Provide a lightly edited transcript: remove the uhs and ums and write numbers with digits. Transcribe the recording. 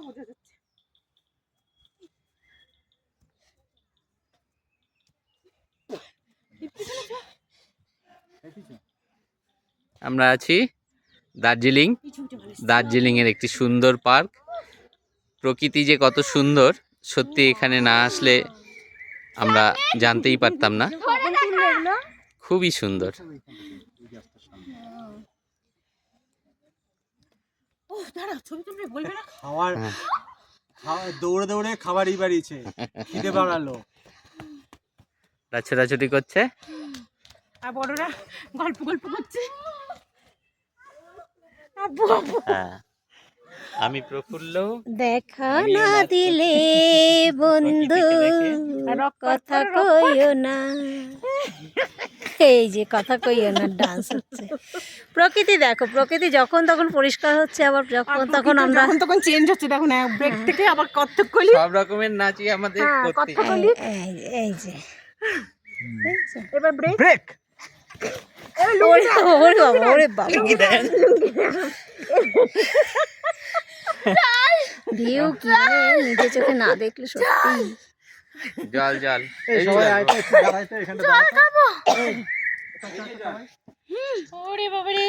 বোঝা যাচ্ছে। আমরা আছি দার্জিলিং। দার্জিলিং এর একটি সুন্দর পার্ক। প্রকৃতি যে কত সুন্দর, সত্যি এখানে না আসলে আমরা জানতেই পারতাম না। খুবই সুন্দর। খাবার দৌড়ে দৌড়ে খাবারই বাড়িয়েছে, খিদে বাড়ালো। ছোটাছুটি করছে আর বড়রা গল্প গল্প করছে। হ্যাঁ, আমি প্রফুল্ল। দেখা না দিলে বন্ধু কথা কইও না, এই যে কথা কইও না ডান্স হচ্ছে। প্রকৃতি দেখো, প্রকৃতি যখন তখন পরিষ্কার হচ্ছে, আবার যখন তখন আমরা তখন চেঞ্জ হচ্ছে। দেখুন ব্রেক থেকে আবার কত্থকলি, সব রকমের নাচই আমাদের করতে হয়। এই যে এবার ব্রেক ব্রেক। ওরে বাবা ভিউ কি নিজে চোখে না দেখলে সত্যি। জল জল এই সবাই আইতে একটু দাঁড়াইতে, এখানে দাঁড়াতে। ওরে বাবারে।